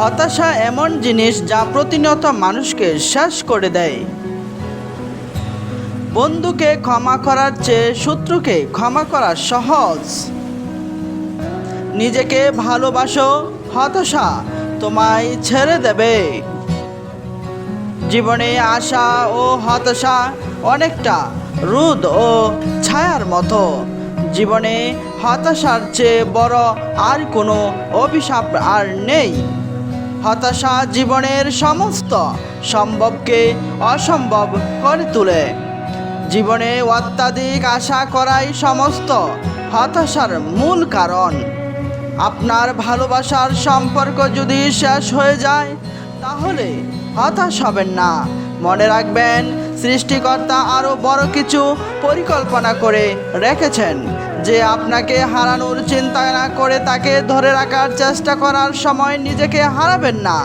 হতাশা এমন জিনিস যা প্রতিনিয়ত মানুষকে শেষ করে দেয়। বন্ধুকে ক্ষমা করার চেয়ে শত্রুকে ক্ষমা করা সহজ। নিজেকে ভালোবাসো, হতাশা তোমায় ছেড়ে দেবে। জীবনে আশা ও হতাশা অনেকটা রোদ ও ছায়ার মতো। জীবনে হতাশার চেয়ে বড় আর কোনো অভিশাপ আর নেই। হতাশা জীবনের সমস্ত সম্ভবকে অসম্ভব করে তোলে। জীবনে অত্যাধিক আশা করাই সমস্ত হতাশার মূল কারণ। আপনার ভালোবাসার সম্পর্ক যদি শেষ হয়ে যায় তাহলে হতাশ হবেন না। মনে রাখবেন, সৃষ্টিকর্তা আরও বড় কিছু পরিকল্পনা করে রেখেছেন। যে আপনাকে হারানোর চিন্তা না করে তাকে ধরে রাখার চেষ্টা করার সময় নিজেকে হারাবেন না।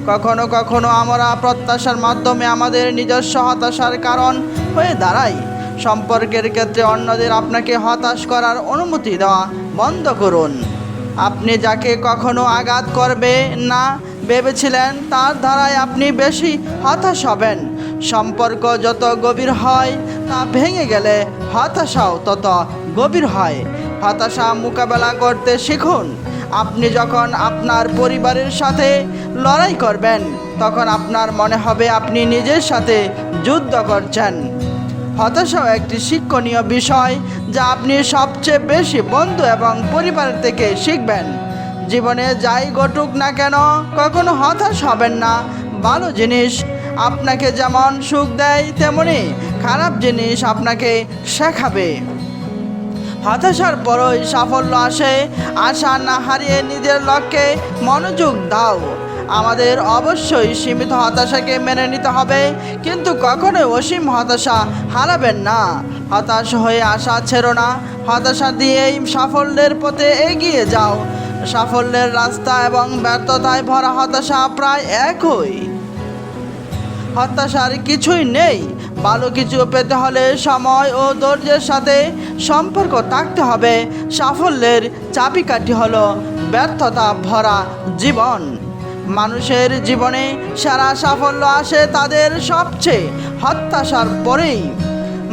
কখনো কখনো আমরা প্রত্যাশার মাধ্যমে আমাদের নিজস্ব হতাশার কারণ হয়ে দাঁড়াই। সম্পর্কের ক্ষেত্রে অন্যদের আপনাকে হতাশ করার অনুমতি দেওয়া বন্ধ করুন। আপনি যাকে কখনো আঘাত করবে না ভেবেছিলেন তার দ্বারাই আপনি বেশি হতাশ হবেন। সম্পর্ক যত গভীর হয় তা ভেঙে গেলে হতাশাও তত গভীর হয়। হতাশা মোকাবেলা করতে শিখুন। আপনি যখন আপনার পরিবারের সাথে লড়াই করবেন তখন আপনার মনে হবে আপনি নিজের সাথে যুদ্ধ করছেন। হতাশাও একটি শিক্ষণীয় বিষয় যা আপনি সবচেয়ে বেশি বন্ধু এবং পরিবার থেকে শিখবেন। জীবনে যাই ঘটুক না কেন কখনো হতাশ হবেন না। ভালো জিনিস আপনাকে যেমন সুখ দেয় তেমনি খারাপ জিনিস আপনাকে শেখাবে। হতাশার পরই সাফল্য আসে। আশা না হারিয়ে নিজের লক্ষ্যে মনোযোগ দাও। আমাদের অবশ্যই সীমিত হতাশাকে মেনে নিতে হবে, কিন্তু কখনোই অসীম হতাশা হারাবেন না। হতাশ হয়ে আশা ছেড়ো না। হতাশা দিয়েই সাফল্যের পথে এগিয়ে যাও। সাফল্যের রাস্তা এবং ব্যর্থতায় ভরা হতাশা প্রায় একই। হতাশার কিছুই নেই। ভালো কিছু পেতে হলে সময় ও ধৈর্যের সাথে সম্পর্ক থাকতে হবে। সাফল্যের চাবিকাঠি হলো ব্যর্থতা ভরা জীবন। মানুষের জীবনে সারা সাফল্য আসে তাদের সবচেয়ে হতাশার পরেই।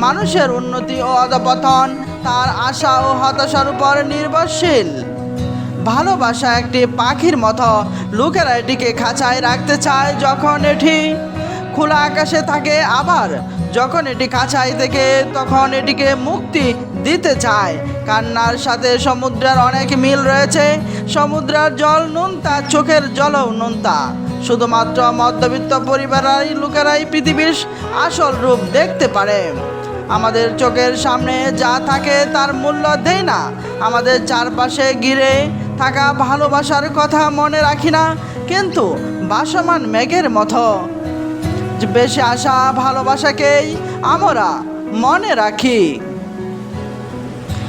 মানুষের উন্নতি ও অধঃপতন তার আশা ও হতাশার উপর নির্ভরশীল। ভালোবাসা একটি পাখির মতো। লোকেরা এটিকে খাঁচায় রাখতে চায় যখন এটি খোলা আকাশে থাকে, আবার যখন এটি খাঁচায় থেকে তখন এটিকে মুক্তি দিতে চায়। কান্নার সাথে সমুদ্রের অনেক মিল রয়েছে। সমুদ্রের জল নোনতা, চোখের জলও নোনতা। শুধুমাত্র মধ্যবিত্ত পরিবারের লোকেরাই পৃথিবীর আসল রূপ দেখতে পারে। আমাদের চোখের সামনে যা থাকে তার মূল্য দেই না। আমাদের চারপাশে ঘিরে থাকা ভালোবাসার কথা মনে রাখি না, কিন্তু ভাসমান মেঘের মতো বেশি আশা ভালোবাসাকেই আমরা মনে রাখি।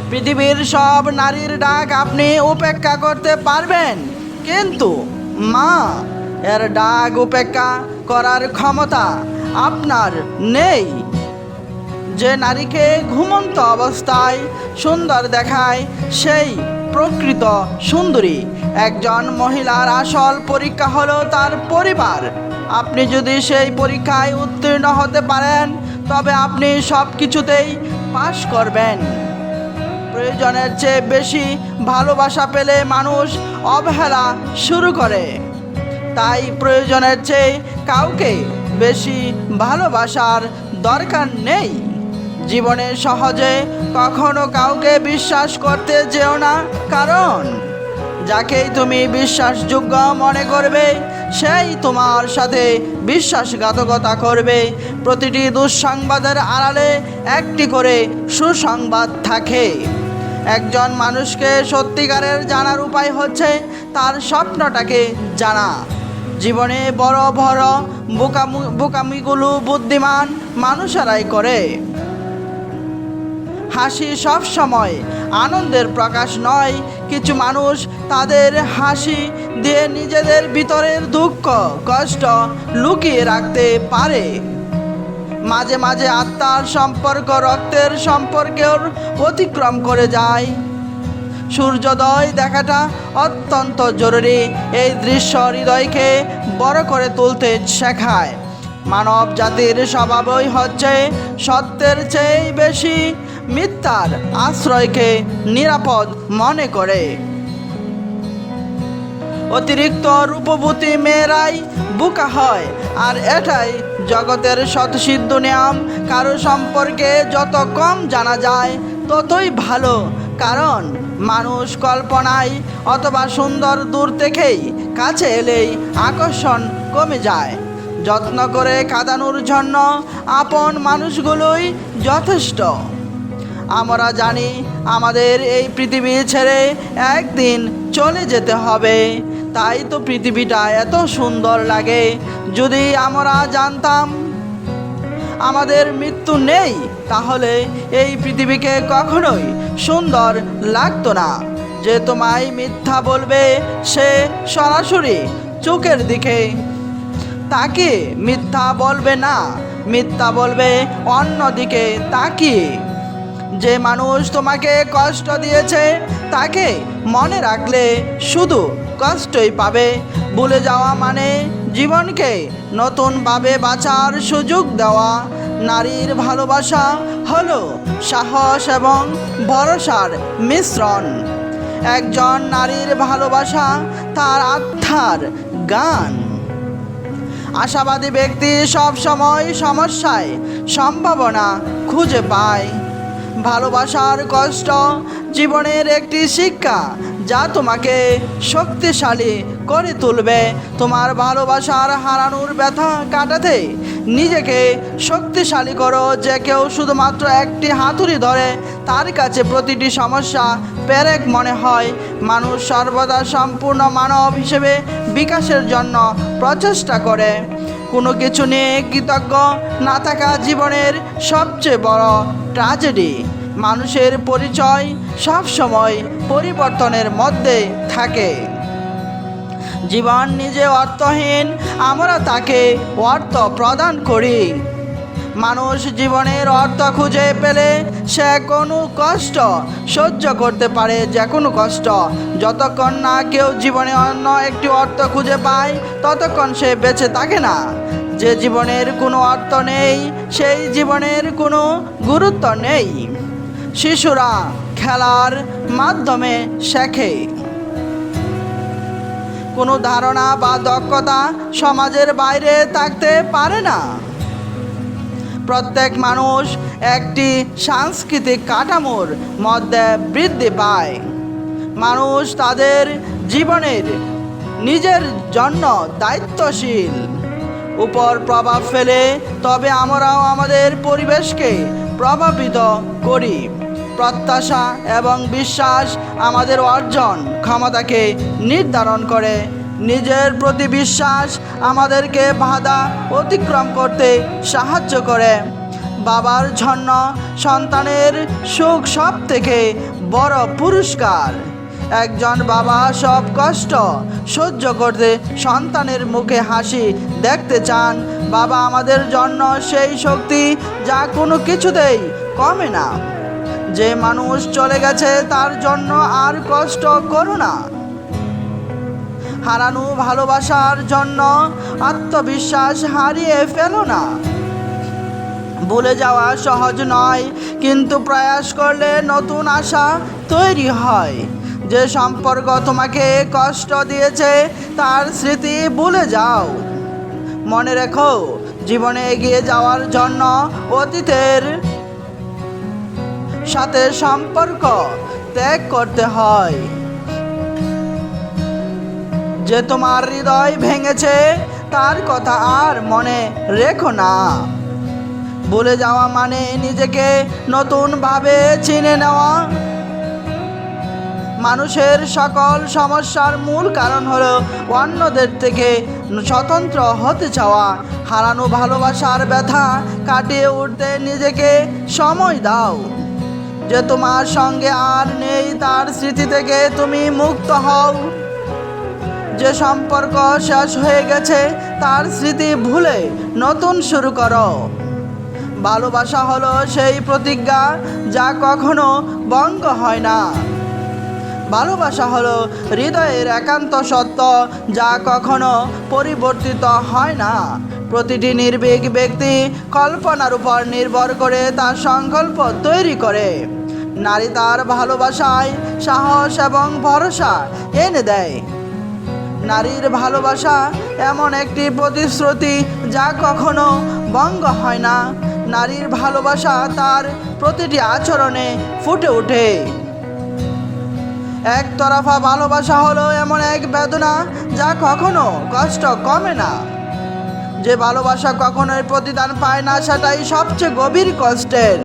পৃথিবীর সব নারীর ডাক আপনি উপেক্ষা করতে পারবেন, কিন্তু মা এর ডাক উপেক্ষা করার ক্ষমতা আপনার নেই। যে নারীকে ঘুমন্ত অবস্থায় সুন্দর দেখায় সেই প্রকৃত সুন্দরী। একজন মহিলার আসল পরীক্ষা হলো তার পরিবার। আপনি যদি সেই পরীক্ষায় উত্তীর্ণ হতে পারেন তবে আপনি সব কিছুতেই পাশ করবেন। প্রয়োজনের চেয়ে বেশি ভালোবাসা পেলে মানুষ অবহেলা শুরু করে। তাই প্রয়োজনের চেয়ে কাউকে বেশি ভালোবাসার দরকার নেই। জীবনে সহজে কখনো কাউকে বিশ্বাস করতে যেও না, কারণ যাকেই তুমি বিশ্বাসযোগ্য মনে করবে সেই তোমার সাথে বিশ্বাসঘাতকতা করবে। প্রতিটি দুঃসংবাদের আড়ালে একটি করে সুসংবাদ থাকে। একজন মানুষকে সত্যিকারের জানার উপায় হচ্ছে তার স্বপ্নটাকে জানা। জীবনে বড় বড় বোকামিগুলো বুদ্ধিমান মানুষেরাই করে। হাসি সব সময় আনন্দের প্রকাশ নয়। কিছু মানুষ তাদের হাসি দিয়ে নিজেদের ভিতরের দুঃখ কষ্ট লুকিয়ে রাখতে পারে। মাঝে মাঝে আত্মার সম্পর্ক রক্তের সম্পর্কের অতিক্রম করে যায়। সূর্যোদয় দেখাটা অত্যন্ত জরুরি। এই দৃশ্য হৃদয়কে বড় করে তুলতে শেখায়। মানব জাতির স্বভাবই হচ্ছে সত্যের চেয়ে বেশি মিথ্যার আশ্রয়কে নিরাপদ মনে করে। অতিরিক্ত রূপবতী মেয়েরাই বোকা হয়, আর এটাই জগতের স্বতঃসিদ্ধ নিয়ম। কারো সম্পর্কে যত কম জানা যায় ততই ভালো, কারণ মানুষ কল্পনায় অথবা সুন্দর দূর থেকেই কাছে এলেই আকর্ষণ কমে যায়। যত্ন করে কাঁদানোর জন্য আপন মানুষগুলোই যথেষ্ট। আমরা জানি আমাদের এই পৃথিবী ছেড়ে একদিন চলে যেতে হবে, তাই তো পৃথিবীটা এত সুন্দর লাগে। যদি আমরা জানতাম আমাদের মৃত্যু নেই, তাহলে এই পৃথিবীকে কখনোই সুন্দর লাগতো না। যে তোমায় মিথ্যা বলবে সে সরাসরি চোখের দিকে তাকিয়ে মিথ্যা বলবে না, মিথ্যা বলবে অন্যদিকে তাকিয়ে। যে মানুষ তোমাকে কষ্ট দিয়েছে তাকে মনে রাখলে শুধু কষ্টই পাবে। ভুলে যাওয়া মানে জীবনকে নতুনভাবে বাঁচার সুযোগ দেওয়া। নারীর ভালোবাসা হলো সাহস এবং ভরসার মিশ্রণ। একজন নারীর ভালোবাসা তার আত্মার গান। আশাবাদী ব্যক্তি সব সময় সমস্যায় সম্ভাবনা খুঁজে পায়। ভালোবাসার কষ্ট জীবনের একটি শিক্ষা যা তোমাকে শক্তিশালী করে তুলবে। তোমার ভালোবাসার হারানোর ব্যথা কাটাতে নিজেকে শক্তিশালী করো। যে কেউ শুধুমাত্র একটি হাতুড়ি ধরে তার কাছে প্রতিটি সমস্যা পেরেক মনে হয়। মানুষ সর্বদা সম্পূর্ণ মানব হিসেবে বিকাশের জন্য প্রচেষ্টা করে। কোনো কিছু নিয়ে কৃতজ্ঞ না থাকা জীবনের সবচেয়ে বড় ট্র্যাজেডি। মানুষের পরিচয় সবসময় পরিবর্তনের মধ্যে থাকে। জীবন নিজে অর্থহীন, আমরা তাকে অর্থ প্রদান করি। মানুষ জীবনের অর্থ খুঁজে পেলে সে কোনো কষ্ট সহ্য করতে পারে, যে কোনো কষ্ট। যতক্ষণ না কেউ জীবনে অন্য একটি অর্থ খুঁজে পায় ততক্ষণ সে বেঁচে থাকে না। যে জীবনের কোনো অর্থ নেই সেই জীবনের কোনো গুরুত্ব নেই। শিশুরা খেলার মাধ্যমে শেখে। কোনো ধারণা বা দক্ষতা সমাজের বাইরে থাকতে পারে না। প্রত্যেক মানুষ একটি সাংস্কৃতিক কাঠামোর মধ্যে বৃদ্ধি পায়। মানুষ তাদের জীবনের নিজের জন্য দায়িত্বশীল উপর প্রভাব ফেলে, তবে আমরাও আমাদের পরিবেশকে প্রভাবিত করি। প্রত্যাশা এবং বিশ্বাস আমাদের অর্জন ক্ষমতাকে নির্ধারণ করে। নিজের প্রতি বিশ্বাস আমাদেরকে বাধা অতিক্রম করতে সাহায্য করে। বাবার জন্য সন্তানের সুখ সব থেকে বড় পুরস্কার। একজন বাবা সব কষ্ট সহ্য করতে সন্তানের মুখে হাসি দেখতে চান। বাবা আমাদের জন্য সেই শক্তি যা কোনো কিছুতেই কমে না। যে মানুষ চলে গেছে তার জন্য আর কষ্ট করো না। হারানো ভালোবাসার জন্য আত্মবিশ্বাস হারিয়ে ফেলো না। ভুলে যাওয়া সহজ নয়, কিন্তু প্রয়াস করলে নতুন আশা তৈরি হয়। যে সম্পর্ক তোমাকে কষ্ট দিয়েছে তার স্মৃতি ভুলে যাও। মনে রেখো, জীবনে এগিয়ে যাওয়ার জন্য অতীতের সাথে সম্পর্ক ত্যাগ করতে হয়। যে তোমার হৃদয় ভেঙেছে তার কথা আর মনে রেখো না। ভুলে যাওয়া মানে নিজেকে নতুনভাবে চিনে নেওয়া। মানুষের সকল সমস্যার মূল কারণ হলো অন্যদের থেকে স্বতন্ত্র হতে চাওয়া। হারানো ভালোবাসার ব্যথা কাটিয়ে উঠতে নিজেকে সময় দাও। যে তোমার সঙ্গে আর নেই তার স্মৃতি থেকে তুমি মুক্ত হও। যে সম্পর্ক শেষ হয়ে গেছে তার স্মৃতি ভুলে নতুন শুরু করো। ভালোবাসা হলো সেই প্রতিজ্ঞা যা কখনো ভঙ্গ হয় না। ভালোবাসা হলো হৃদয়ের একান্ত সত্য, যা কখনো পরিবর্তিত হয় না। প্রতিটি নির্ভীক ব্যক্তি কল্পনার উপর নির্ভর করে তার সংকল্প তৈরি করে। নারী তার ভালোবাসায় সাহস এবং ভরসা এনে দেয়। নারীর ভালোবাসা এমন একটি প্রতিশ্রুতি যা কখনো ভঙ্গ হয় না। নারীর ভালোবাসা তার প্রতিটি আচরণে ফুটে ওঠে। একতরফা ভালোবাসা হলো এমন এক বেদনা যা কখনো কষ্ট কমে না। যে ভালোবাসা কখনোই প্রতিদান পায় না, সেটাই সবচেয়ে গভীর কষ্টের।